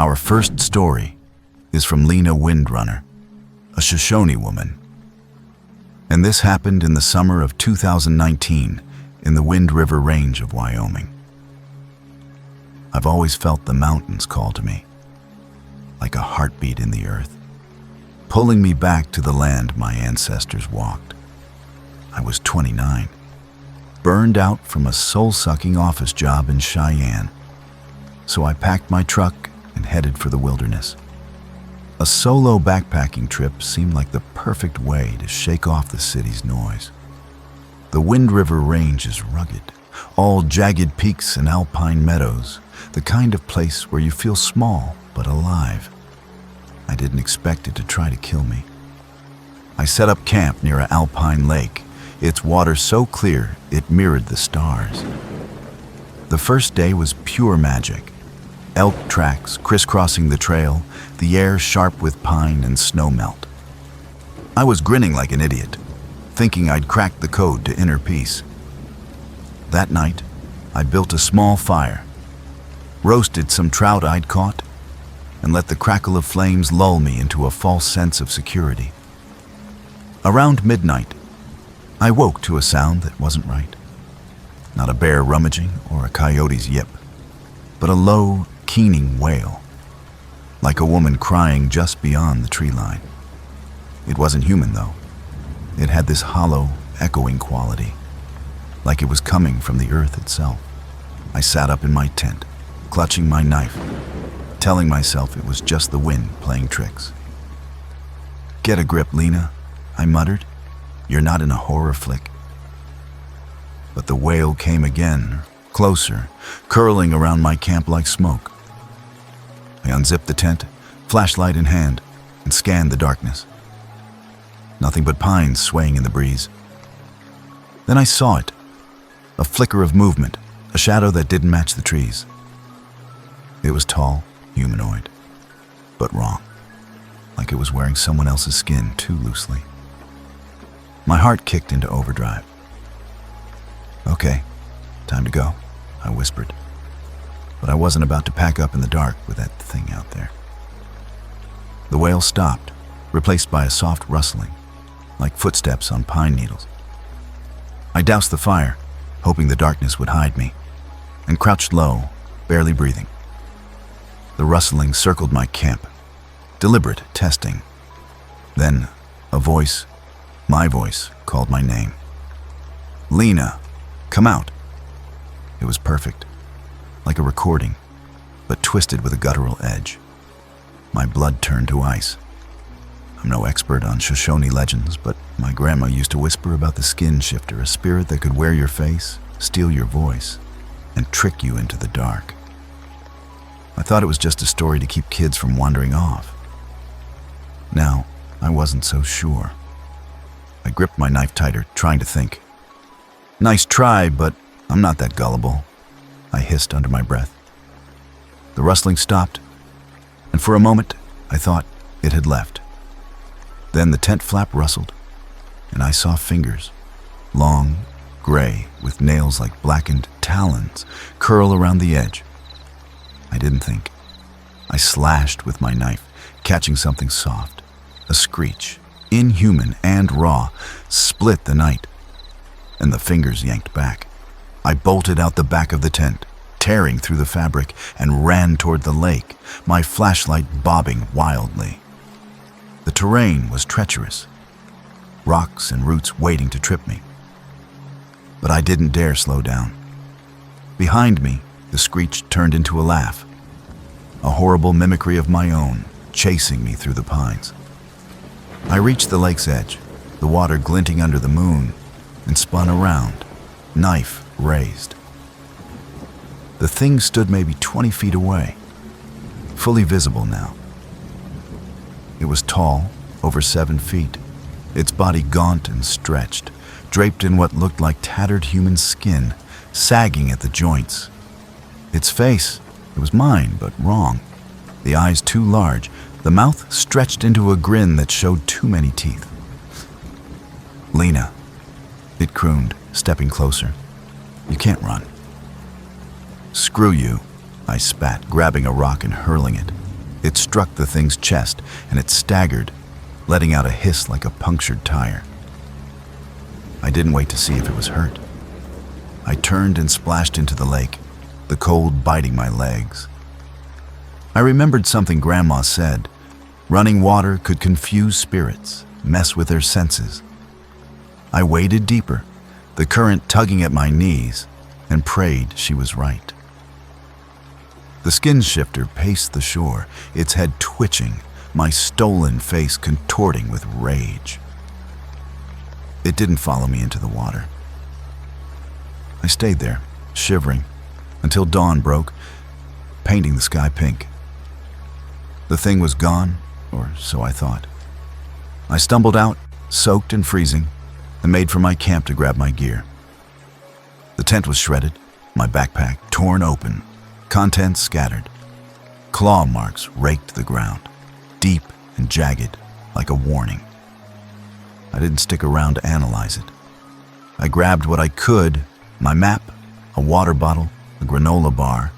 Our first story is from Lena Windrunner, a Shoshone woman. And this happened in the summer of 2019 in the Wind River Range of Wyoming. I've always felt the mountains call to me, like a heartbeat in the earth, pulling me back to the land my ancestors walked. I was 29, burned out from a soul-sucking office job in Cheyenne, so I packed my truck and headed for the wilderness. A solo backpacking trip seemed like the perfect way to shake off the city's noise. The Wind River Range is rugged, all jagged peaks and alpine meadows, the kind of place where you feel small but alive. I didn't expect it to try to kill me. I set up camp near an alpine lake, its water so clear it mirrored the stars. The first day was pure magic. Elk tracks crisscrossing the trail, the air sharp with pine and snow melt. I was grinning like an idiot, thinking I'd cracked the code to inner peace. That night, I built a small fire, roasted some trout I'd caught, and let the crackle of flames lull me into a false sense of security. Around midnight, I woke to a sound that wasn't right. Not a bear rummaging or a coyote's yip, but a low, keening wail, like a woman crying just beyond the tree line. It wasn't human, though. It had this hollow, echoing quality, like it was coming from the earth itself. I sat up in my tent, clutching my knife, telling myself it was just the wind playing tricks. "Get a grip, Lena," I muttered. "You're not in a horror flick." But the wail came again, closer, curling around my camp like smoke. I unzipped the tent, flashlight in hand, and scanned the darkness. Nothing but pines swaying in the breeze. Then I saw it, a flicker of movement, a shadow that didn't match the trees. It was tall, humanoid, but wrong, like it was wearing someone else's skin too loosely. My heart kicked into overdrive. "Okay, time to go," I whispered. But I wasn't about to pack up in the dark with that thing out there. The wail stopped, replaced by a soft rustling, like footsteps on pine needles. I doused the fire, hoping the darkness would hide me, and crouched low, barely breathing. The rustling circled my camp, deliberate testing. Then a voice, my voice, called my name. "Lena, come out." It was perfect, like a recording, but twisted with a guttural edge. My blood turned to ice. I'm no expert on Shoshone legends, but my grandma used to whisper about the Skinshifter, a spirit that could wear your face, steal your voice, and trick you into the dark. I thought it was just a story to keep kids from wandering off. Now, I wasn't so sure. I gripped my knife tighter, trying to think. "Nice try, but I'm not that gullible," I hissed under my breath. The rustling stopped, and for a moment, I thought it had left. Then the tent flap rustled, and I saw fingers, long, gray, with nails like blackened talons, curl around the edge. I didn't think. I slashed with my knife, catching something soft. A screech, inhuman and raw, split the night, and the fingers yanked back. I bolted out the back of the tent, tearing through the fabric, and ran toward the lake, my flashlight bobbing wildly. The terrain was treacherous, rocks and roots waiting to trip me. But I didn't dare slow down. Behind me, the screech turned into a laugh, a horrible mimicry of my own, chasing me through the pines. I reached the lake's edge, the water glinting under the moon, and spun around, knife raised. The thing stood maybe 20 feet away, fully visible now. It was tall, over 7 feet, its body gaunt and stretched, draped in what looked like tattered human skin, sagging at the joints. Its face, it was mine, but wrong. The eyes too large, the mouth stretched into a grin that showed too many teeth. "Lena," it crooned, stepping closer. "You can't run." "Screw you," I spat, grabbing a rock and hurling it. It struck the thing's chest, and it staggered, letting out a hiss like a punctured tire. I didn't wait to see if it was hurt. I turned and splashed into the lake, the cold biting my legs. I remembered something Grandma said. Running water could confuse spirits, mess with their senses. I waded deeper, the current tugging at my knees, and prayed she was right. The Skinshifter paced the shore, its head twitching, my stolen face contorting with rage. It didn't follow me into the water. I stayed there, shivering, until dawn broke, painting the sky pink. The thing was gone, or so I thought. I stumbled out, soaked and freezing, and made for my camp to grab my gear. The tent was shredded, my backpack torn open, contents scattered. Claw marks raked the ground, deep and jagged, like a warning. I didn't stick around to analyze it. I grabbed what I could, my map, a water bottle, a granola bar,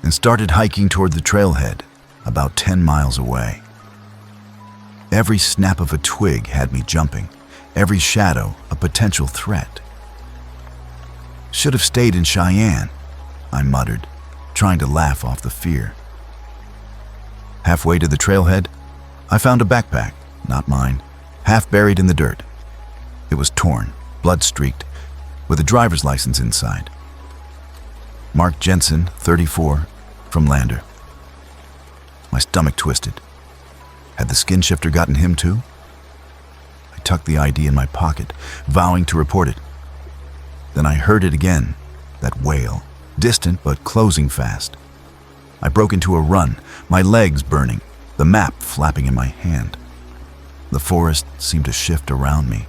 and started hiking toward the trailhead, about 10 miles away. Every snap of a twig had me jumping, every shadow a potential threat. Should have stayed in Cheyenne, I muttered, trying to laugh off the fear. Halfway to the trailhead, I found a backpack, not mine, half buried in the dirt. It was torn, blood-streaked, with a driver's license inside. Mark Jensen, 34, from Lander. My stomach twisted. Had the Skinshifter gotten him too? I tucked the ID in my pocket, vowing to report it. Then I heard it again, that wail, distant but closing fast. I broke into a run, my legs burning, the map flapping in my hand. The forest seemed to shift around me,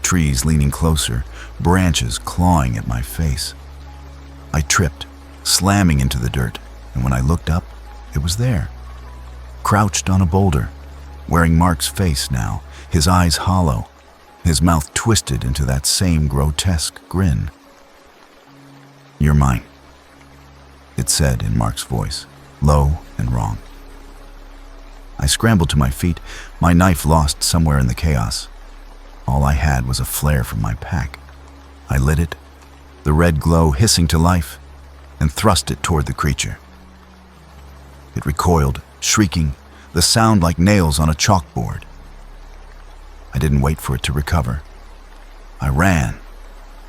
trees leaning closer, branches clawing at my face. I tripped, slamming into the dirt, and when I looked up, it was there. Crouched on a boulder, wearing Mark's face now, his eyes hollow, his mouth twisted into that same grotesque grin. "You're mine," it said in Mark's voice, low and wrong. I scrambled to my feet, my knife lost somewhere in the chaos. All I had was a flare from my pack. I lit it, the red glow hissing to life, and thrust it toward the creature. It recoiled, shrieking, the sound like nails on a chalkboard. I didn't wait for it to recover. I ran,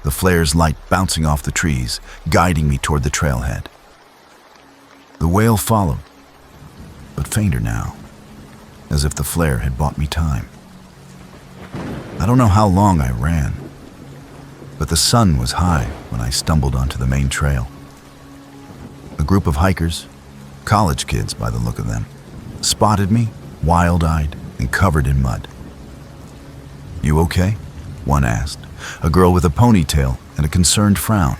the flare's light bouncing off the trees, guiding me toward the trailhead. The wail followed, but fainter now, as if the flare had bought me time. I don't know how long I ran, but the sun was high when I stumbled onto the main trail. A group of hikers, college kids by the look of them, spotted me, wild-eyed and covered in mud. "You okay?" one asked, a girl with a ponytail and a concerned frown.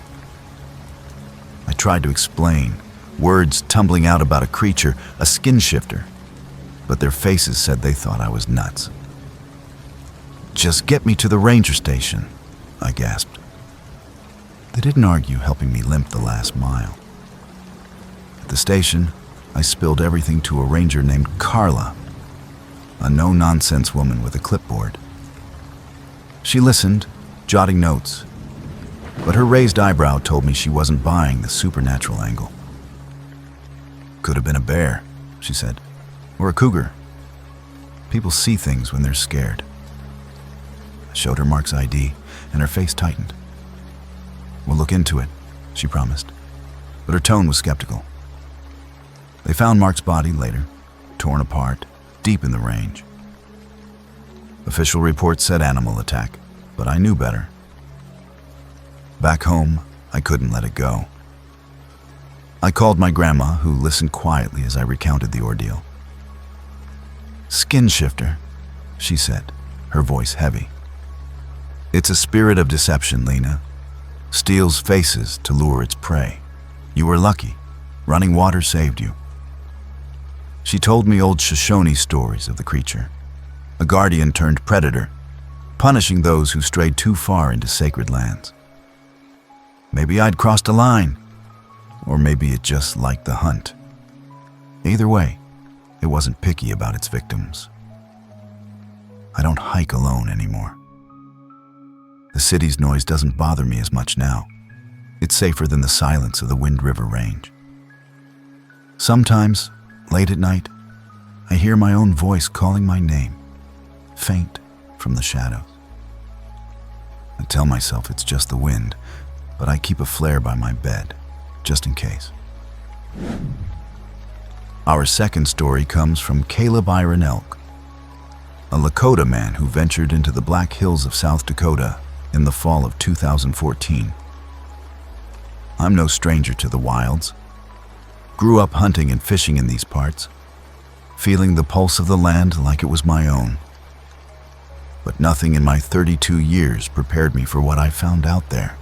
I tried to explain, words tumbling out about a creature, a Skinshifter, but their faces said they thought I was nuts. "Just get me to the ranger station," I gasped. They didn't argue, helping me limp the last mile. At the station, I spilled everything to a ranger named Carla, a no-nonsense woman with a clipboard. She listened, jotting notes, but her raised eyebrow told me she wasn't buying the supernatural angle. "Could have been a bear," she said, "or a cougar. People see things when they're scared." I showed her Mark's ID, and her face tightened. "We'll look into it," she promised, but her tone was skeptical. They found Mark's body later, torn apart, deep in the range. Official reports said animal attack, but I knew better. Back home, I couldn't let it go. I called my grandma, who listened quietly as I recounted the ordeal. "Skinshifter," she said, her voice heavy. "It's a spirit of deception, Lena. Steals faces to lure its prey. You were lucky. Running water saved you." She told me old Shoshone stories of the creature, a guardian turned predator, punishing those who strayed too far into sacred lands. Maybe I'd crossed a line, or maybe it just liked the hunt. Either way, it wasn't picky about its victims. I don't hike alone anymore. The city's noise doesn't bother me as much now. It's safer than the silence of the Wind River Range. Sometimes, late at night, I hear my own voice calling my name, faint from the shadows. I tell myself it's just the wind, but I keep a flare by my bed, just in case. Our second story comes from Caleb Iron Elk, a Lakota man who ventured into the Black Hills of South Dakota in the fall of 2014. I'm no stranger to the wilds. Grew up hunting and fishing in these parts, feeling the pulse of the land like it was my own. But nothing in my 32 years prepared me for what I found out there.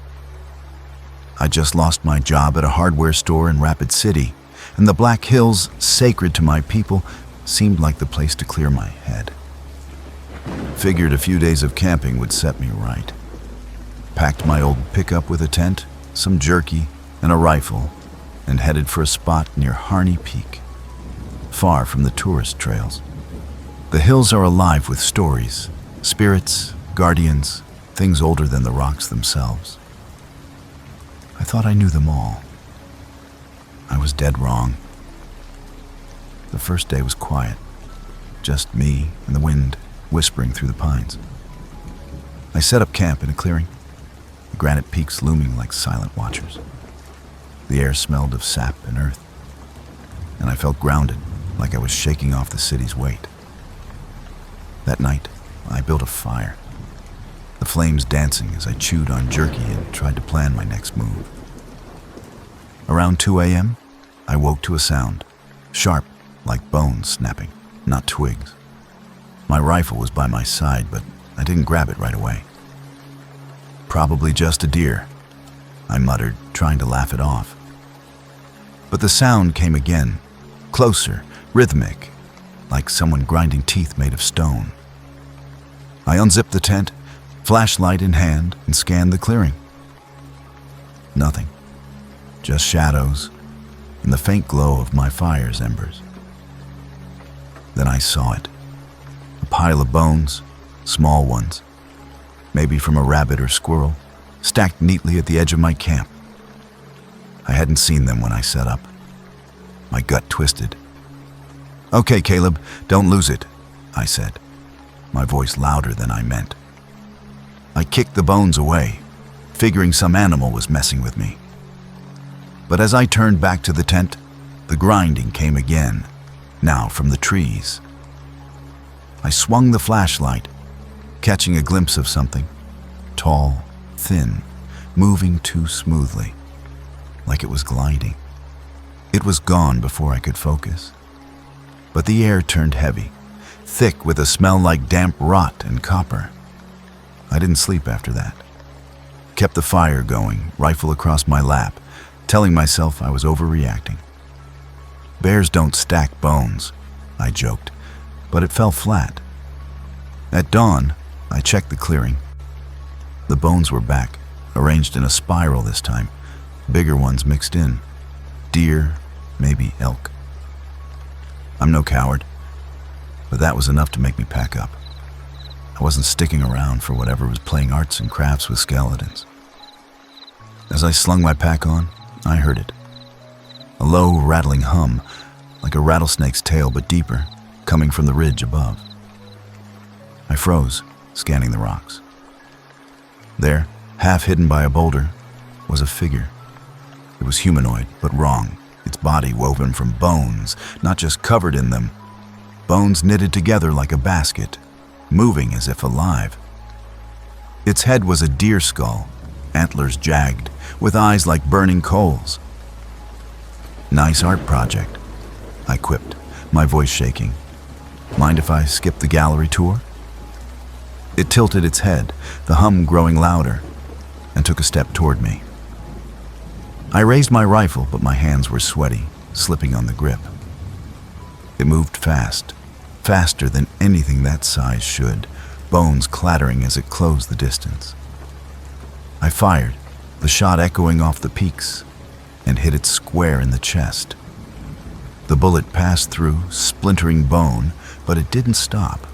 I just lost my job at a hardware store in Rapid City, and the Black Hills, sacred to my people, seemed like the place to clear my head. Figured a few days of camping would set me right. Packed my old pickup with a tent, some jerky, and a rifle, and headed for a spot near Harney Peak, far from the tourist trails. The hills are alive with stories, spirits, guardians, things older than the rocks themselves. I thought I knew them all. I was dead wrong. The first day was quiet, just me and the wind whispering through the pines. I set up camp in a clearing, the granite peaks looming like silent watchers. The air smelled of sap and earth, and I felt grounded, like I was shaking off the city's weight. That night, I built a fire, the flames dancing as I chewed on jerky and tried to plan my next move. Around 2 a.m., I woke to a sound, sharp like bones snapping, not twigs. My rifle was by my side, but I didn't grab it right away. Probably just a deer, I muttered, trying to laugh it off. But the sound came again, closer, rhythmic, like someone grinding teeth made of stone. I unzipped the tent, flashlight in hand, and scanned the clearing. Nothing, just shadows and the faint glow of my fire's embers. Then I saw it, a pile of bones, small ones, maybe from a rabbit or squirrel, stacked neatly at the edge of my camp. I hadn't seen them when I set up. My gut twisted. "Okay, Caleb, don't lose it," I said, my voice louder than I meant. I kicked the bones away, figuring some animal was messing with me. But as I turned back to the tent, the grinding came again, now from the trees. I swung the flashlight, catching a glimpse of something, tall, thin, moving too smoothly, like it was gliding. It was gone before I could focus. But the air turned heavy, thick with a smell like damp rot and copper. I didn't sleep after that. Kept the fire going, rifle across my lap, telling myself I was overreacting. Bears don't stack bones, I joked, but it fell flat. At dawn, I checked the clearing. The bones were back, arranged in a spiral this time, bigger ones mixed in. Deer, maybe elk. I'm no coward, but that was enough to make me pack up. I wasn't sticking around for whatever was playing arts and crafts with skeletons. As I slung my pack on, I heard it. A low, rattling hum, like a rattlesnake's tail but deeper, coming from the ridge above. I froze, scanning the rocks. There, half hidden by a boulder, was a figure. It was humanoid, but wrong, its body woven from bones, not just covered in them. Bones knitted together like a basket, moving as if alive. Its head was a deer skull, antlers jagged, with eyes like burning coals. "Nice art project," I quipped, my voice shaking. "Mind if I skip the gallery tour?" It tilted its head, the hum growing louder, and took a step toward me. I raised my rifle, but my hands were sweaty, slipping on the grip. It moved fast, faster than anything that size should, bones clattering as it closed the distance. I fired, the shot echoing off the peaks, and hit it square in the chest. The bullet passed through, splintering bone, but it didn't stop.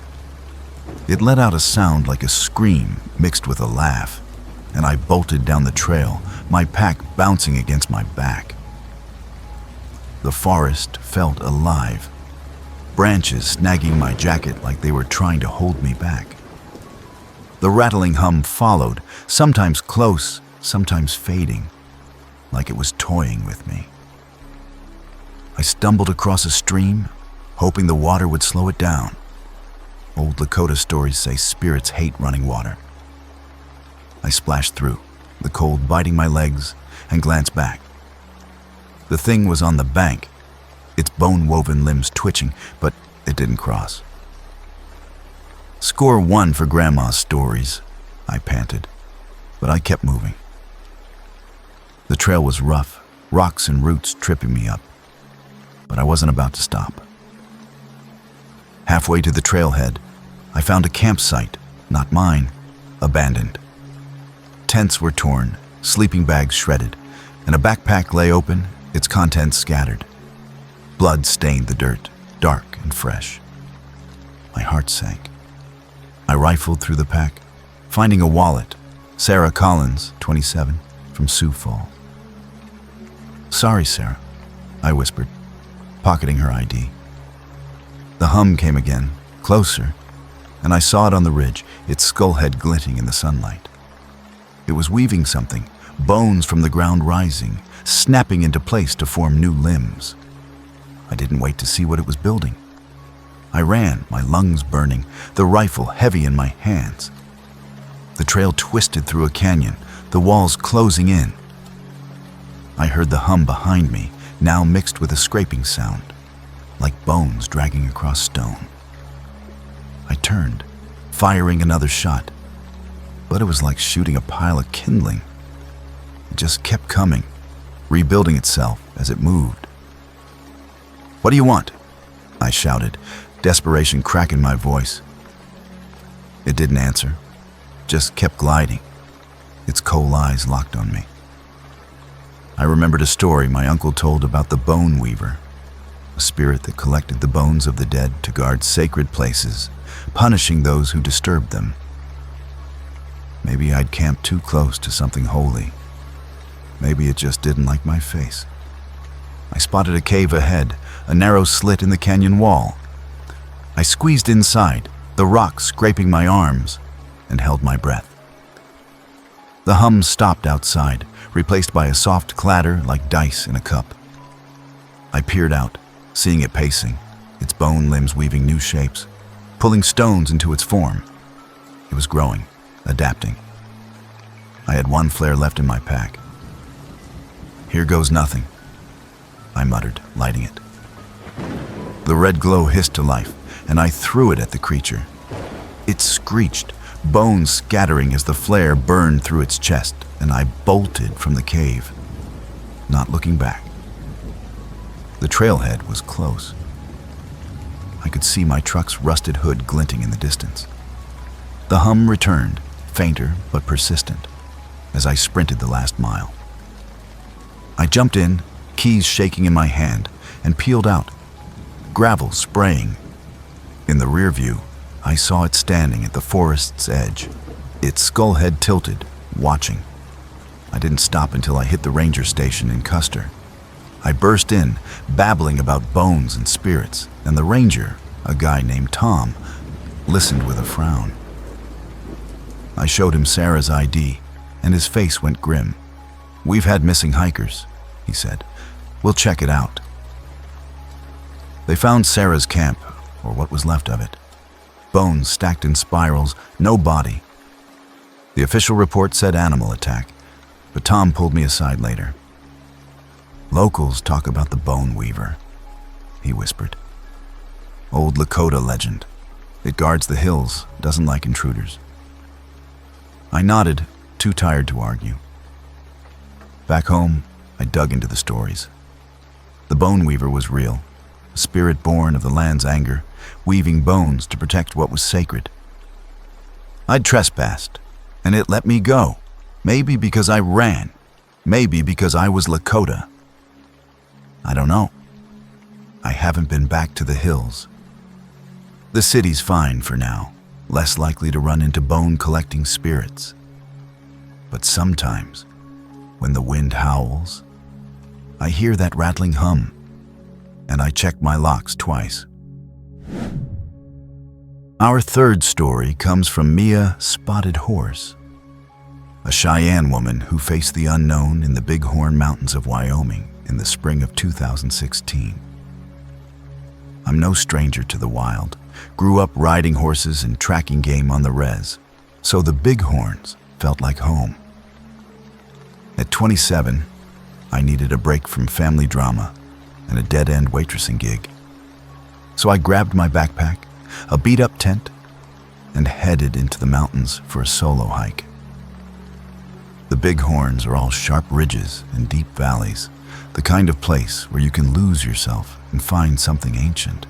It let out a sound like a scream mixed with a laugh, and I bolted down the trail, my pack bouncing against my back. The forest felt alive, branches snagging my jacket like they were trying to hold me back. The rattling hum followed, sometimes close, sometimes fading, like it was toying with me. I stumbled across a stream, hoping the water would slow it down. Old Lakota stories say spirits hate running water. I splashed through, the cold biting my legs, and glanced back. The thing was on the bank, its bone-woven limbs twitching, but it didn't cross. Score 1 for Grandma's stories, I panted, but I kept moving. The trail was rough, rocks and roots tripping me up, but I wasn't about to stop. Halfway to the trailhead, I found a campsite, not mine, abandoned. Tents were torn, sleeping bags shredded, and a backpack lay open, its contents scattered. Blood stained the dirt, dark and fresh. My heart sank. I rifled through the pack, finding a wallet, Sarah Collins, 27, from Sioux Falls. "Sorry, Sarah," I whispered, pocketing her ID. The hum came again, closer, and I saw it on the ridge, its skull head glinting in the sunlight. It was weaving something, bones from the ground rising, snapping into place to form new limbs. I didn't wait to see what it was building. I ran, my lungs burning, the rifle heavy in my hands. The trail twisted through a canyon, the walls closing in. I heard the hum behind me, now mixed with a scraping sound, like bones dragging across stone. I turned, firing another shot, but it was like shooting a pile of kindling. It just kept coming, rebuilding itself as it moved. "What do you want?" I shouted, desperation cracking my voice. It didn't answer, just kept gliding, its coal eyes locked on me. I remembered a story my uncle told about the Bone Weaver, a spirit that collected the bones of the dead to guard sacred places, punishing those who disturbed them. Maybe I'd camped too close to something holy. Maybe it just didn't like my face. I spotted a cave ahead, a narrow slit in the canyon wall. I squeezed inside, the rocks scraping my arms, and held my breath. The hum stopped outside, replaced by a soft clatter like dice in a cup. I peered out, seeing it pacing, its bone limbs weaving new shapes, pulling stones into its form. It was growing, adapting. I had one flare left in my pack. "Here goes nothing," I muttered, lighting it. The red glow hissed to life, and I threw it at the creature. It screeched, bones scattering as the flare burned through its chest, and I bolted from the cave, not looking back. The trailhead was close. I could see my truck's rusted hood glinting in the distance. The hum returned, fainter but persistent, as I sprinted the last mile. I jumped in, keys shaking in my hand, and peeled out, gravel spraying. In the rear view, I saw it standing at the forest's edge, its skull head tilted, watching. I didn't stop until I hit the ranger station in Custer. I burst in, babbling about bones and spirits, and the ranger, a guy named Tom, listened with a frown. I showed him Sarah's ID, and his face went grim. "We've had missing hikers," he said. "We'll check it out." They found Sarah's camp, or what was left of it. Bones stacked in spirals, no body. The official report said animal attack, but Tom pulled me aside later. "Locals talk about the Bone Weaver," he whispered. "Old Lakota legend. It guards the hills, doesn't like intruders." I nodded, too tired to argue. Back home, I dug into the stories. The Bone Weaver was real, a spirit born of the land's anger, weaving bones to protect what was sacred. I'd trespassed, and it let me go, maybe because I ran, maybe because I was Lakota. I don't know. I haven't been back to the hills. The city's fine for now, less likely to run into bone-collecting spirits. But sometimes, when the wind howls, I hear that rattling hum, and I check my locks twice. Our third story comes from Mia Spotted Horse, a Cheyenne woman who faced the unknown in the Bighorn Mountains of Wyoming in the spring of 2016. I'm no stranger to the wild, grew up riding horses and tracking game on the res, so the Bighorns felt like home. At 27, I needed a break from family drama and a dead-end waitressing gig. So I grabbed my backpack, a beat-up tent, and headed into the mountains for a solo hike. The Bighorns are all sharp ridges and deep valleys, the kind of place where you can lose yourself and find something ancient.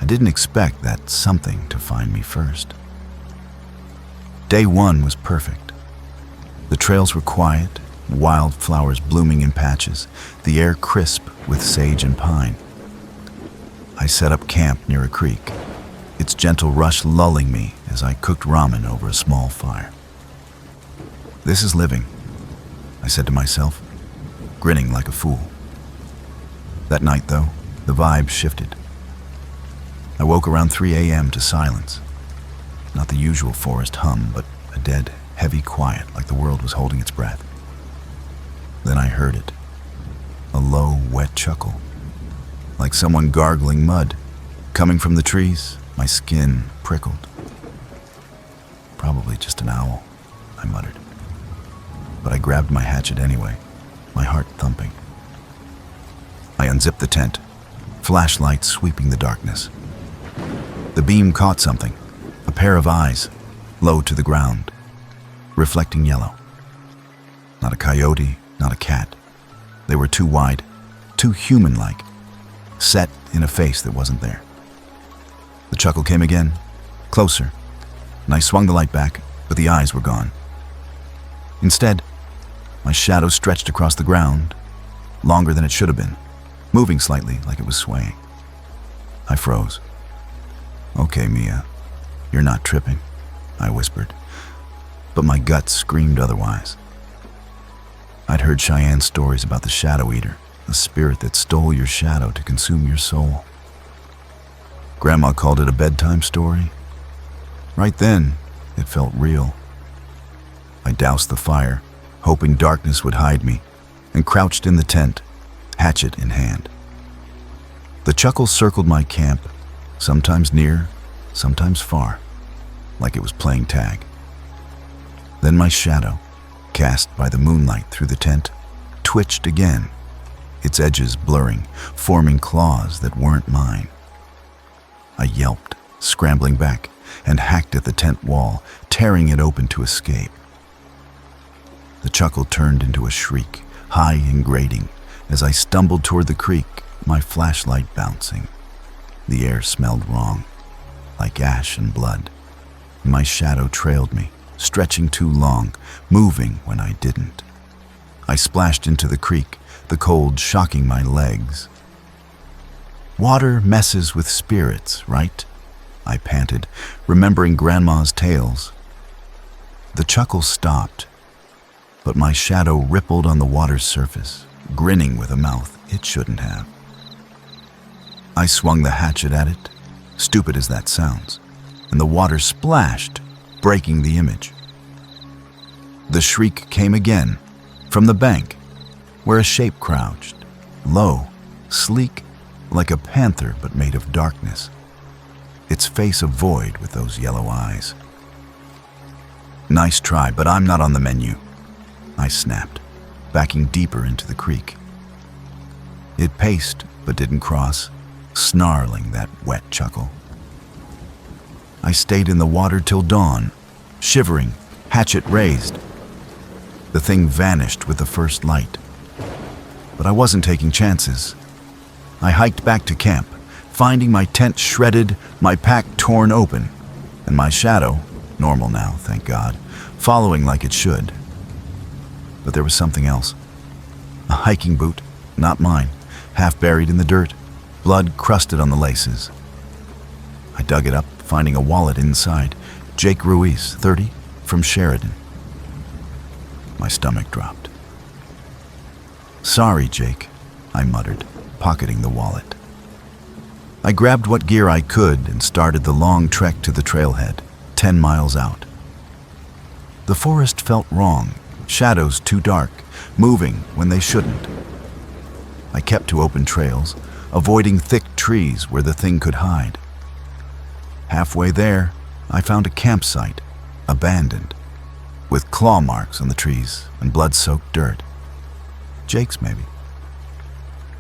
I didn't expect that something to find me first. Day one was perfect. The trails were quiet, wildflowers blooming in patches, the air crisp with sage and pine. I set up camp near a creek, its gentle rush lulling me as I cooked ramen over a small fire. This is living, I said to myself, grinning like a fool. That night, though, the vibe shifted. I woke around 3 a.m. to silence. Not the usual forest hum, but a dead, heavy quiet like the world was holding its breath. Then I heard it. A low, wet chuckle. Like someone gargling mud. Coming from the trees, my skin prickled. Probably just an owl, I muttered. But I grabbed my hatchet anyway, my heart thumping. I unzipped the tent, flashlight sweeping the darkness. The beam caught something, a pair of eyes, low to the ground, reflecting yellow. Not a coyote, not a cat. They were too wide, too human-like, set in a face that wasn't there. The chuckle came again, closer, and I swung the light back, but the eyes were gone. Instead, my shadow stretched across the ground, longer than it should have been, moving slightly like it was swaying. I froze. "Okay, Mia, you're not tripping," I whispered, but my gut screamed otherwise. I'd heard Cheyenne stories about the Shadow Eater, a spirit that stole your shadow to consume your soul. Grandma called it a bedtime story. Right then, it felt real. I doused the fire, hoping darkness would hide me, and crouched in the tent, hatchet in hand. The chuckle circled my camp, sometimes near, sometimes far, like it was playing tag. Then my shadow, cast by the moonlight through the tent, twitched again, its edges blurring, forming claws that weren't mine. I yelped, scrambling back, and hacked at the tent wall, tearing it open to escape. The chuckle turned into a shriek, high and grating, as I stumbled toward the creek, my flashlight bouncing. The air smelled wrong, like ash and blood. My shadow trailed me, stretching too long, moving when I didn't. I splashed into the creek, the cold shocking my legs. "Water messes with spirits, right?" I panted, remembering Grandma's tales. The chuckle stopped, but my shadow rippled on the water's surface, grinning with a mouth it shouldn't have. I swung the hatchet at it, stupid as that sounds, and the water splashed, breaking the image. The shriek came again, from the bank, where a shape crouched, low, sleek, like a panther but made of darkness, its face a void with those yellow eyes. "Nice try, but I'm not on the menu," I snapped, backing deeper into the creek. It paced but didn't cross, snarling that wet chuckle. I stayed in the water till dawn, shivering, hatchet raised. The thing vanished with the first light. But I wasn't taking chances. I hiked back to camp, finding my tent shredded, my pack torn open, and my shadow, normal now, thank God, following like it should. But there was something else. A hiking boot, not mine, half buried in the dirt, blood crusted on the laces. I dug it up, finding a wallet inside. Jake Ruiz, 30, from Sheridan. My stomach dropped. "Sorry, Jake," I muttered, pocketing the wallet. I grabbed what gear I could and started the long trek to the trailhead, 10 miles out. The forest felt wrong, shadows too dark, moving when they shouldn't. I kept to open trails, avoiding thick trees where the thing could hide. Halfway there, I found a campsite, abandoned, with claw marks on the trees and blood-soaked dirt. Jake's, maybe.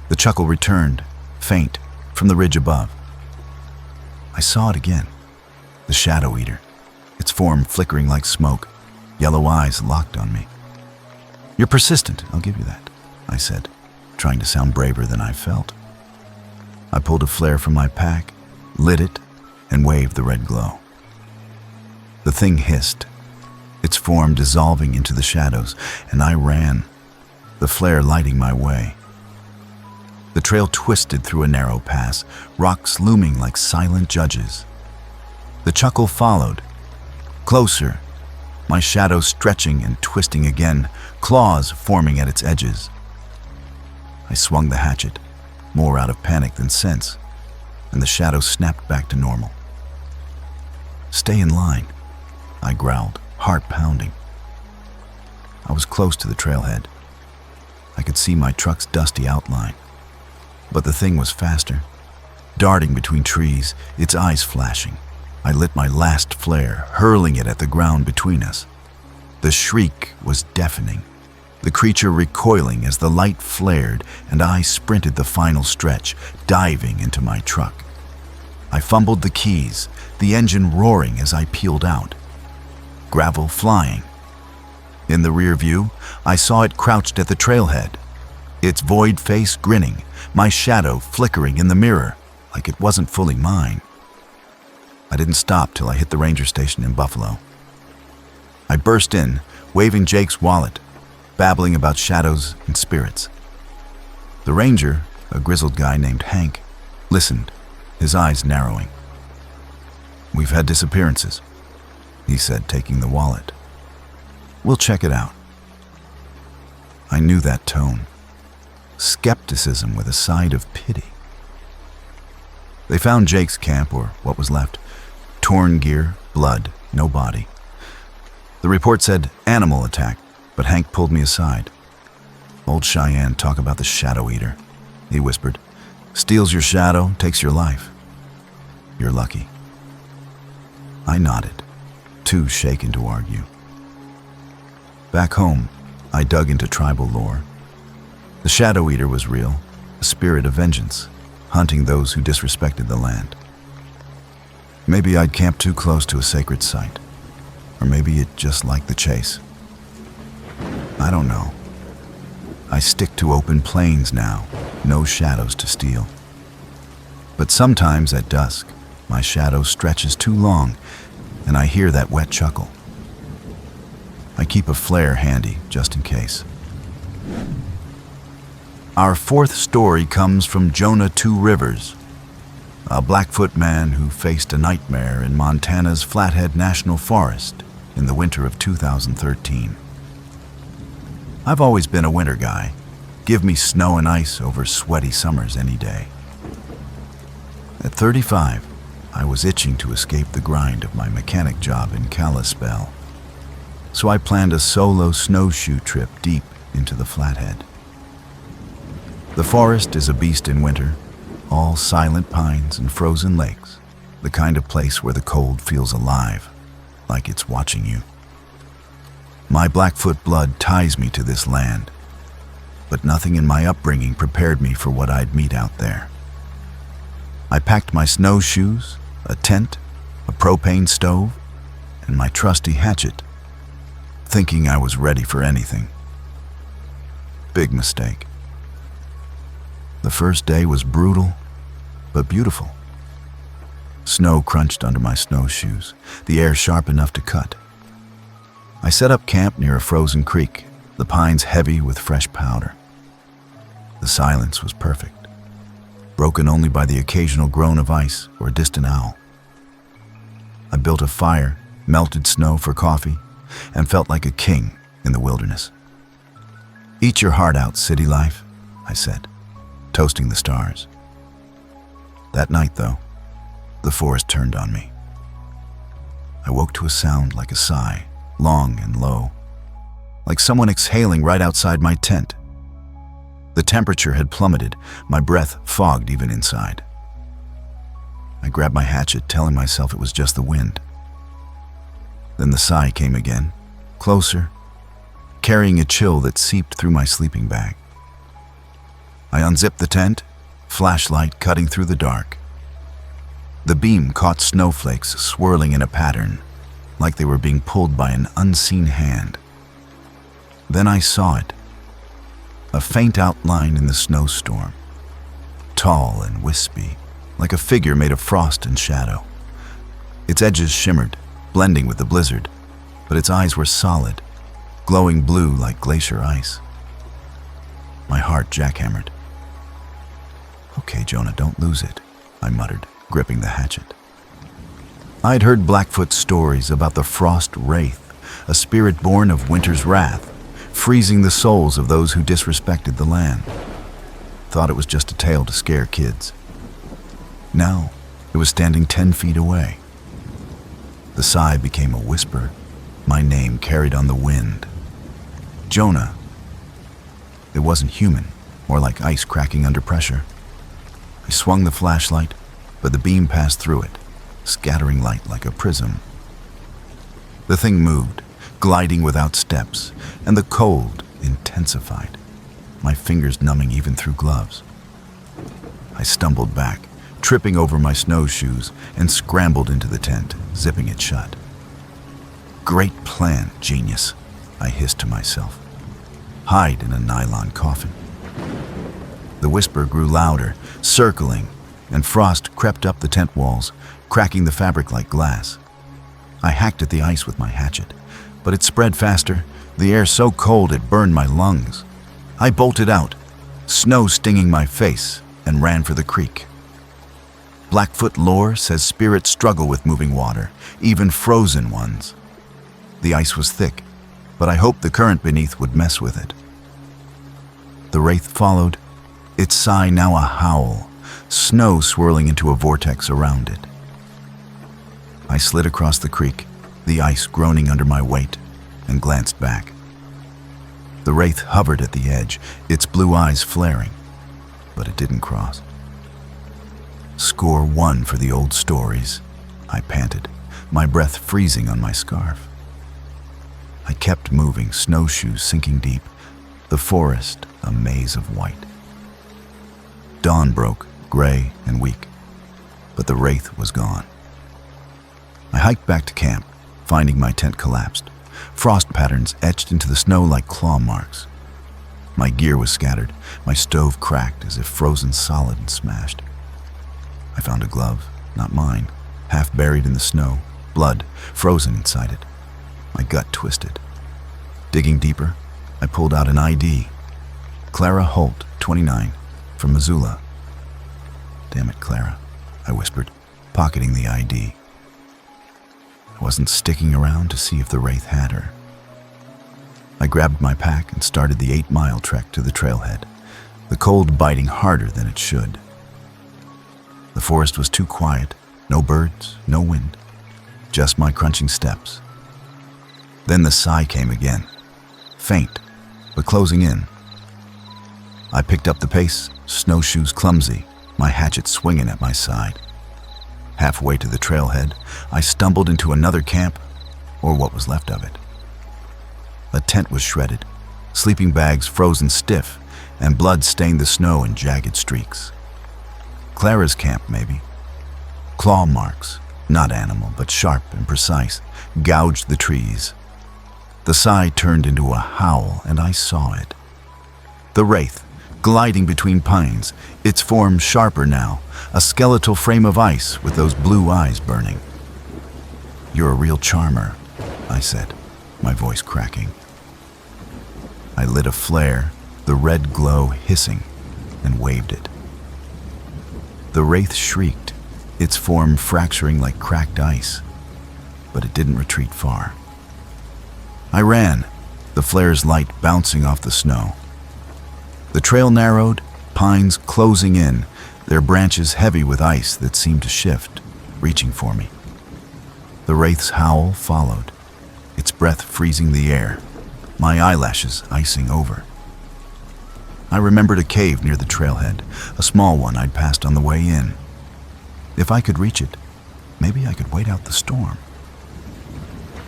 The chuckle returned, faint, from the ridge above. I saw it again, the Shadow Eater, its form flickering like smoke, yellow eyes locked on me. "You're persistent, I'll give you that," I said, trying to sound braver than I felt. I pulled a flare from my pack, lit it, and waved the red glow. The thing hissed, its form dissolving into the shadows, and I ran, the flare lighting my way. The trail twisted through a narrow pass, rocks looming like silent judges. The chuckle followed, closer, my shadow stretching and twisting again, claws forming at its edges. I swung the hatchet, more out of panic than sense, and the shadow snapped back to normal. "Stay in line," I growled, heart pounding. I was close to the trailhead. I could see my truck's dusty outline. But the thing was faster, darting between trees, its eyes flashing. I lit my last flare, hurling it at the ground between us. The shriek was deafening, the creature recoiling as the light flared, and I sprinted the final stretch, diving into my truck. I fumbled the keys, the engine roaring as I peeled out. Gravel flying. In the rear view, I saw it crouched at the trailhead, its void face grinning, my shadow flickering in the mirror like it wasn't fully mine. I didn't stop till I hit the ranger station in Buffalo. I burst in, waving Jake's wallet, babbling about shadows and spirits. The ranger, a grizzled guy named Hank, listened, his eyes narrowing. "We've had disappearances," he said, taking the wallet. "We'll check it out." I knew that tone. Skepticism with a side of pity. They found Jake's camp, or what was left. Torn gear, blood, no body. The report said animal attack, but Hank pulled me aside. "Old Cheyenne talk about the Shadow Eater," he whispered. "Steals your shadow, takes your life. You're lucky." I nodded, too shaken to argue. Back home, I dug into tribal lore. The Shadow Eater was real, a spirit of vengeance, hunting those who disrespected the land. Maybe I'd camped too close to a sacred site, or maybe it just liked the chase. I don't know. I stick to open plains now, no shadows to steal. But sometimes at dusk, my shadow stretches too long, and I hear that wet chuckle. I keep a flare handy, just in case. Our fourth story comes from Jonah Two Rivers, a Blackfoot man who faced a nightmare in Montana's Flathead National Forest in the winter of 2013. I've always been a winter guy. Give me snow and ice over sweaty summers any day. At 35, I was itching to escape the grind of my mechanic job in Kalispell, so I planned a solo snowshoe trip deep into the Flathead. The forest is a beast in winter, all silent pines and frozen lakes, the kind of place where the cold feels alive, like it's watching you. My Blackfoot blood ties me to this land, but nothing in my upbringing prepared me for what I'd meet out there. I packed my snowshoes, a tent, a propane stove, and my trusty hatchet, thinking I was ready for anything. Big mistake. The first day was brutal, but beautiful. Snow crunched under my snowshoes, the air sharp enough to cut. I set up camp near a frozen creek, the pines heavy with fresh powder. The silence was perfect. broken only by the occasional groan of ice or a distant owl. I built a fire, melted snow for coffee, and felt like a king in the wilderness. "Eat your heart out, city life," I said, toasting the stars. That night, though, the forest turned on me. I woke to a sound like a sigh, long and low, like someone exhaling right outside my tent. The temperature had plummeted, my breath fogged even inside. I grabbed my hatchet, telling myself it was just the wind. Then the sigh came again, closer, carrying a chill that seeped through my sleeping bag. I unzipped the tent, flashlight cutting through the dark. The beam caught snowflakes swirling in a pattern, like they were being pulled by an unseen hand. Then I saw it, a faint outline in the snowstorm, tall and wispy, like a figure made of frost and shadow. Its edges shimmered, blending with the blizzard, but its eyes were solid, glowing blue like glacier ice. My heart jackhammered. "Okay, Jonah, don't lose it," I muttered, gripping the hatchet. I'd heard Blackfoot's stories about the Frost Wraith, a spirit born of winter's wrath, freezing the souls of those who disrespected the land. Thought it was just a tale to scare kids. Now, it was standing 10 feet away. The sigh became a whisper, my name carried on the wind. Jonah. It wasn't human, more like ice cracking under pressure. I swung the flashlight, but the beam passed through it, scattering light like a prism. The thing moved, gliding without steps, and the cold intensified, my fingers numbing even through gloves. I stumbled back, tripping over my snowshoes, and scrambled into the tent, zipping it shut. "Great plan, genius," I hissed to myself. "Hide in a nylon coffin." The whisper grew louder, circling, and frost crept up the tent walls, cracking the fabric like glass. I hacked at the ice with my hatchet, but it spread faster, the air so cold it burned my lungs. I bolted out, snow stinging my face, and ran for the creek. Blackfoot lore says spirits struggle with moving water, even frozen ones. The ice was thick, but I hoped the current beneath would mess with it. The wraith followed, its sigh now a howl, snow swirling into a vortex around it. I slid across the creek, the ice groaning under my weight, and glanced back. The wraith hovered at the edge, its blue eyes flaring, but it didn't cross. "Score 1 for the old stories," I panted, my breath freezing on my scarf. I kept moving, snowshoes sinking deep, the forest a maze of white. Dawn broke, gray and weak, but the wraith was gone. I hiked back to camp, finding my tent collapsed, frost patterns etched into the snow like claw marks. My gear was scattered, my stove cracked as if frozen solid and smashed. I found a glove, not mine, half buried in the snow, blood frozen inside it. My gut twisted. Digging deeper, I pulled out an ID. Clara Holt, 29, from Missoula. "Damn it, Clara," I whispered, pocketing the ID. I wasn't sticking around to see if the wraith had her. I grabbed my pack and started the 8-mile trek to the trailhead, the cold biting harder than it should. The forest was too quiet, no birds, no wind, just my crunching steps. Then the sigh came again, faint, but closing in. I picked up the pace, snowshoes clumsy, my hatchet swinging at my side. Halfway to the trailhead, I stumbled into another camp, or what was left of it. A tent was shredded, sleeping bags frozen stiff, and blood stained the snow in jagged streaks. Clara's camp, maybe. Claw marks, not animal, but sharp and precise, gouged the trees. The sigh turned into a howl, and I saw it. The wraith, gliding between pines, its form sharper now, a skeletal frame of ice with those blue eyes burning. "You're a real charmer," I said, my voice cracking. I lit a flare, the red glow hissing, and waved it. The wraith shrieked, its form fracturing like cracked ice, but it didn't retreat far. I ran, the flare's light bouncing off the snow. The trail narrowed, pines closing in, their branches heavy with ice that seemed to shift, reaching for me. The wraith's howl followed, its breath freezing the air, my eyelashes icing over. I remembered a cave near the trailhead, a small one I'd passed on the way in. If I could reach it, maybe I could wait out the storm.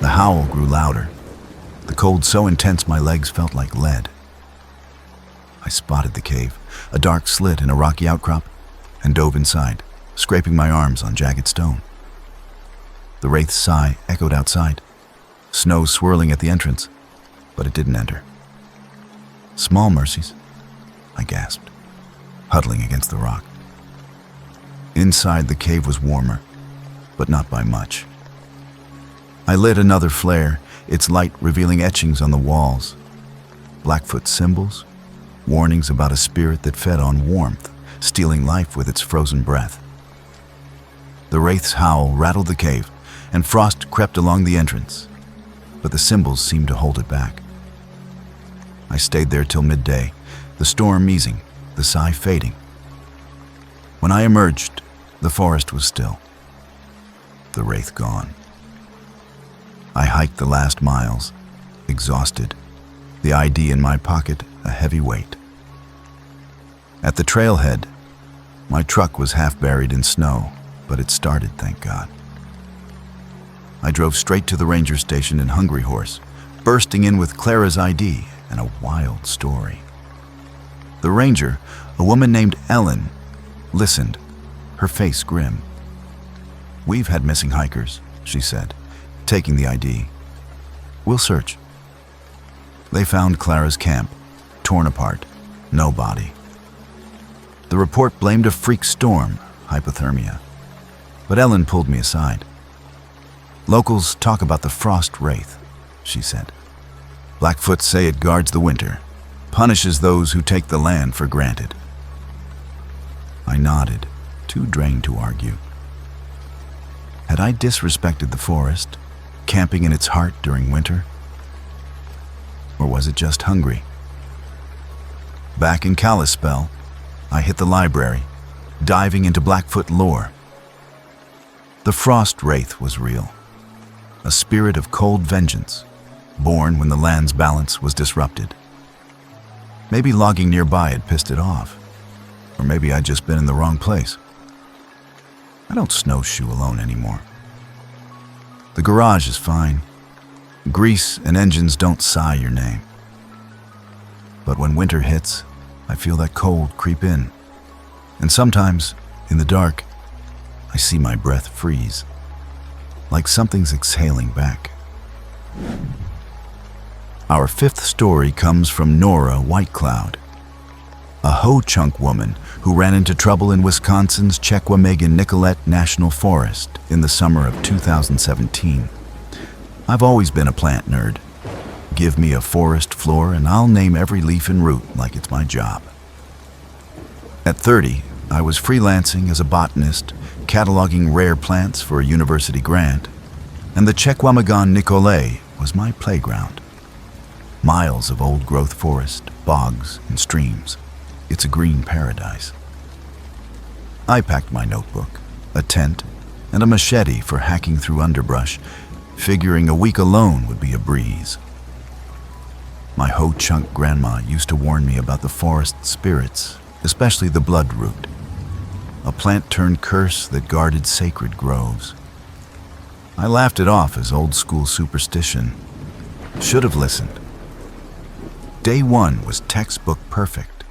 The howl grew louder, the cold so intense my legs felt like lead. I spotted the cave, a dark slit in a rocky outcrop, and dove inside, scraping my arms on jagged stone. The wraith's sigh echoed outside, snow swirling at the entrance, but it didn't enter. Small mercies, I gasped, huddling against the rock. Inside, the cave was warmer, but not by much. I lit another flare, its light revealing etchings on the walls, Blackfoot symbols, warnings about a spirit that fed on warmth, stealing life with its frozen breath. The wraith's howl rattled the cave, and frost crept along the entrance, but the symbols seemed to hold it back. I stayed there till midday, the storm easing, the sigh fading. When I emerged, the forest was still, the wraith gone. I hiked the last miles, exhausted, the ID in my pocket a heavy weight. At the trailhead, my truck was half buried in snow, but it started, thank God. I drove straight to the ranger station in Hungry Horse, bursting in with Clara's ID and a wild story. The ranger, a woman named Ellen, listened, her face grim. "We've had missing hikers," she said, taking the ID. "We'll search." They found Clara's camp, torn apart, no body. The report blamed a freak storm, hypothermia, but Ellen pulled me aside. "Locals talk about the frost wraith," she said. "Blackfoot say it guards the winter, punishes those who take the land for granted." I nodded, too drained to argue. Had I disrespected the forest, camping in its heart during winter? Or was it just hungry? Back in Kalispell, I hit the library, diving into Blackfoot lore. The frost wraith was real, a spirit of cold vengeance, born when the land's balance was disrupted. Maybe logging nearby had pissed it off, or maybe I'd just been in the wrong place. I don't snowshoe alone anymore. The garage is fine. Grease and engines don't sigh your name. But when winter hits, I feel that cold creep in. And sometimes, in the dark, I see my breath freeze, like something's exhaling back. Our fifth story comes from Nora Whitecloud, a Ho-Chunk woman who ran into trouble in Wisconsin's Chequamegon-Nicollet National Forest in the summer of 2017. I've always been a plant nerd. Give me a forest floor and I'll name every leaf and root like it's my job. At 30, I was freelancing as a botanist, cataloging rare plants for a university grant, and the Chequamegon-Nicollet was my playground. Miles of old-growth forest, bogs, and streams. It's a green paradise. I packed my notebook, a tent, and a machete for hacking through underbrush, figuring a week alone would be a breeze. My Ho-Chunk grandma used to warn me about the forest spirits, especially the Bloodroot, a plant-turned curse that guarded sacred groves. I laughed it off as old-school superstition. Should have listened. Day one was textbook perfect.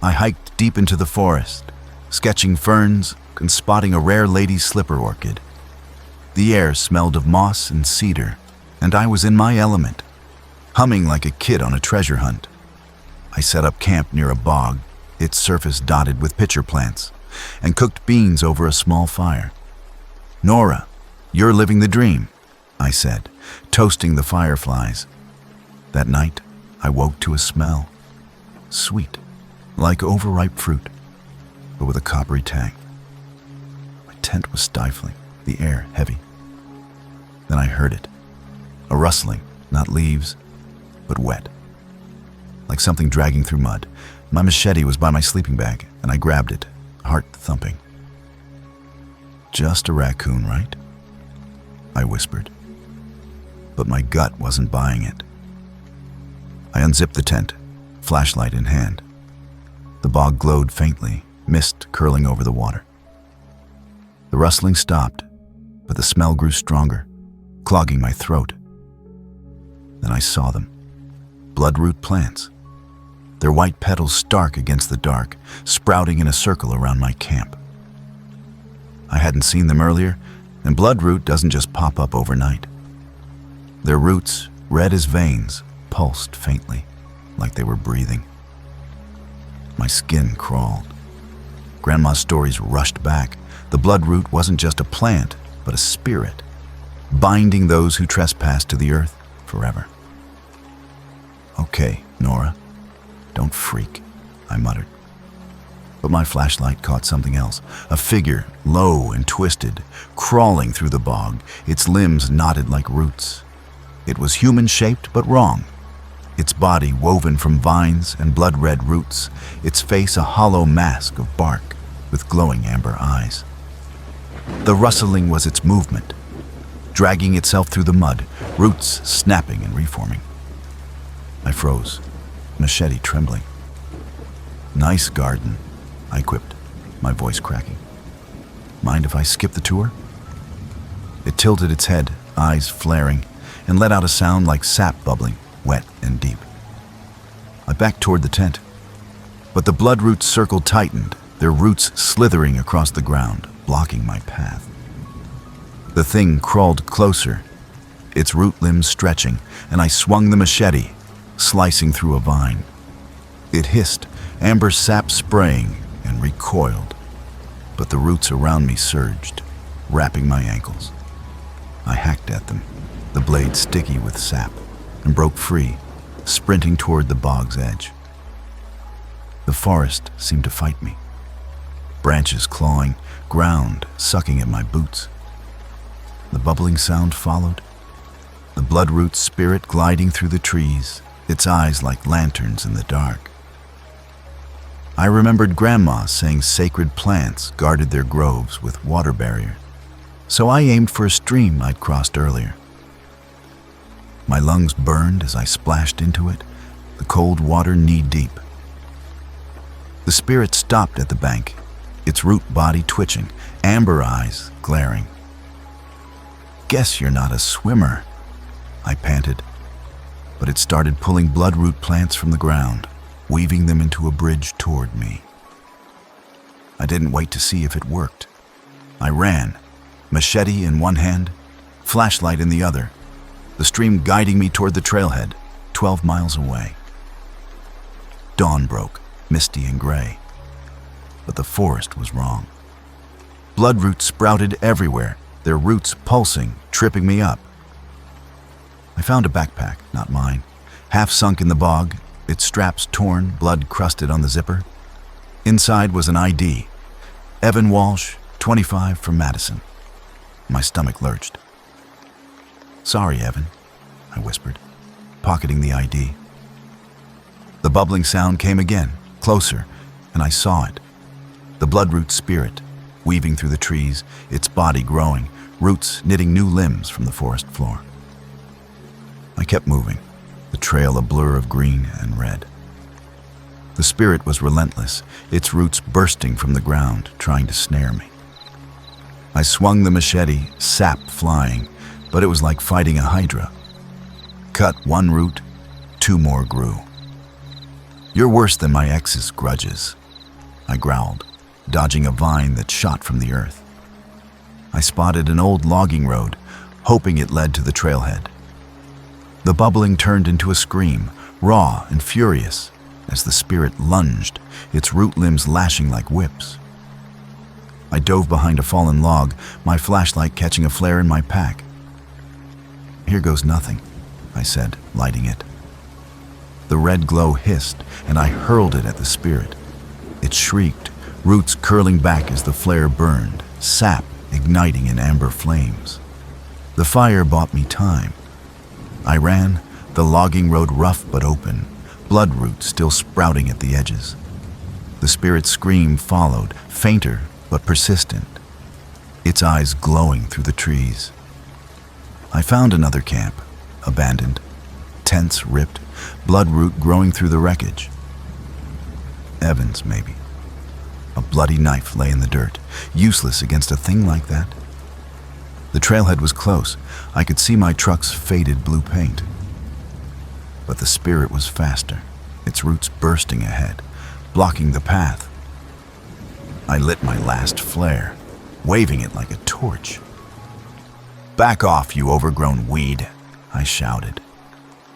I hiked deep into the forest, sketching ferns and spotting a rare lady's slipper orchid. The air smelled of moss and cedar, and I was in my element, humming like a kid on a treasure hunt. I set up camp near a bog, its surface dotted with pitcher plants, and cooked beans over a small fire. "Nora, you're living the dream," I said, toasting the fireflies. That night, I woke to a smell, sweet, like overripe fruit. but with a coppery tang. My tent was stifling, the air heavy. Then I heard it. A rustling, not leaves, but wet. Like something dragging through mud. My machete was by my sleeping bag, and I grabbed it, heart thumping. "Just a raccoon, right?" I whispered. But my gut wasn't buying it. I unzipped the tent, flashlight in hand. The bog glowed faintly, mist curling over the water. The rustling stopped, but the smell grew stronger, clogging my throat. Then I saw them. Bloodroot plants. Their white petals stark against the dark, sprouting in a circle around my camp. I hadn't seen them earlier, and bloodroot doesn't just pop up overnight. Their roots, red as veins, pulsed faintly, like they were breathing. My skin crawled. Grandma's stories rushed back. The bloodroot wasn't just a plant, but a spirit, binding those who trespassed to the earth forever. "Okay, Nora, don't freak," I muttered. But my flashlight caught something else, a figure, low and twisted, crawling through the bog, its limbs knotted like roots. It was human-shaped but wrong, its body woven from vines and blood-red roots, its face a hollow mask of bark with glowing amber eyes. The rustling was its movement, dragging itself through the mud, roots snapping and reforming. I froze, machete trembling. "Nice garden," I quipped, my voice cracking. "Mind if I skip the tour?" It tilted its head, eyes flaring, and let out a sound like sap bubbling, wet and deep. I backed toward the tent, but the bloodroot circle tightened, their roots slithering across the ground, blocking my path. The thing crawled closer, its root limbs stretching, and I swung the machete, slicing through a vine. It hissed, amber sap spraying, and recoiled, but the roots around me surged, wrapping my ankles. I hacked at them, the blade sticky with sap, and broke free, sprinting toward the bog's edge. The forest seemed to fight me, branches clawing, ground sucking at my boots. The bubbling sound followed, the bloodroot spirit gliding through the trees, its eyes like lanterns in the dark. I remembered Grandma saying sacred plants guarded their groves with water barrier, so I aimed for a stream I'd crossed earlier. My lungs burned as I splashed into it, the cold water knee-deep. The spirit stopped at the bank, its root body twitching, amber eyes glaring. "Guess you're not a swimmer," I panted, but it started pulling bloodroot plants from the ground, weaving them into a bridge toward me. I didn't wait to see if it worked. I ran, machete in one hand, flashlight in the other, the stream guiding me toward the trailhead, 12 miles away. Dawn broke, misty and gray, but the forest was wrong. Bloodroot sprouted everywhere, their roots pulsing, tripping me up. I found a backpack, not mine, half sunk in the bog, its straps torn, blood crusted on the zipper. Inside was an ID. Evan Walsh, 25, from Madison. My stomach lurched. "Sorry, Evan," I whispered, pocketing the ID. The bubbling sound came again, closer, and I saw it. The bloodroot spirit, weaving through the trees, its body growing, roots knitting new limbs from the forest floor. I kept moving, the trail a blur of green and red. The spirit was relentless, its roots bursting from the ground, trying to snare me. I swung the machete, sap flying, but it was like fighting a hydra. Cut one root, two more grew. "You're worse than my ex's grudges," I growled, dodging a vine that shot from the earth. I spotted an old logging road, hoping it led to the trailhead. The bubbling turned into a scream, raw and furious, as the spirit lunged, its root limbs lashing like whips. I dove behind a fallen log, my flashlight catching a flare in my pack. "Here goes nothing," I said, lighting it. The red glow hissed, and I hurled it at the spirit. It shrieked, roots curling back as the flare burned, sap igniting in amber flames. The fire bought me time. I ran, the logging road rough but open, bloodroot still sprouting at the edges. The spirit's scream followed, fainter but persistent, its eyes glowing through the trees. I found another camp, abandoned, tents ripped, bloodroot growing through the wreckage. Evans, maybe. A bloody knife lay in the dirt, useless against a thing like that. The trailhead was close. I could see my truck's faded blue paint. But the spirit was faster, its roots bursting ahead, blocking the path. I lit my last flare, waving it like a torch. "Back off, you overgrown weed," I shouted.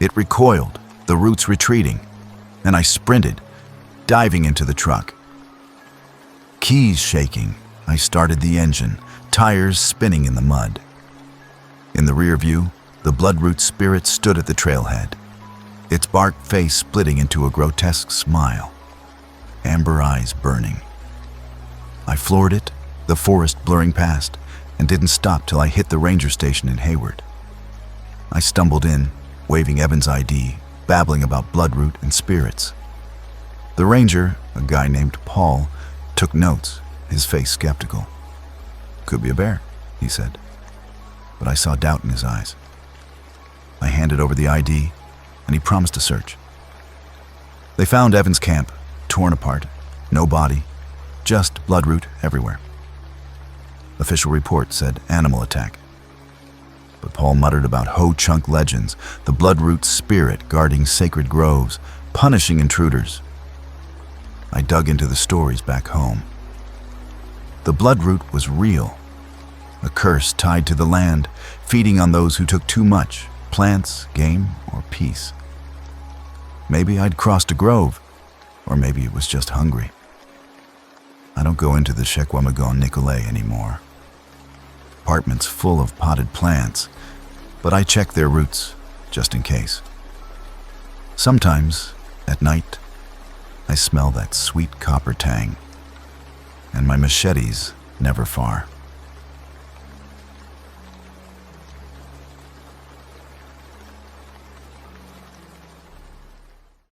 It recoiled, the roots retreating, and I sprinted, diving into the truck. Keys shaking, I started the engine, tires spinning in the mud. In the rear view, the bloodroot spirit stood at the trailhead, its bark face splitting into a grotesque smile, amber eyes burning. I floored it, the forest blurring past, and didn't stop till I hit the ranger station in Hayward. I stumbled in, waving Evan's ID, babbling about bloodroot and spirits. The ranger, a guy named Paul, took notes, his face skeptical. "Could be a bear," he said, but I saw doubt in his eyes. I handed over the ID, and he promised a search. They found Evan's camp, torn apart, no body, just bloodroot everywhere. Official report said animal attack. But Paul muttered about ho-chunk legends, the bloodroot spirit guarding sacred groves, punishing intruders. I dug into the stories back home. The bloodroot was real, a curse tied to the land, feeding on those who took too much, plants, game, or peace. Maybe I'd crossed a grove, or maybe it was just hungry. I don't go into the Chequamagon Nicolet anymore. Apartments full of potted plants, but I check their roots just in case. Sometimes, at night, I smell that sweet copper tang, and my machete's never far.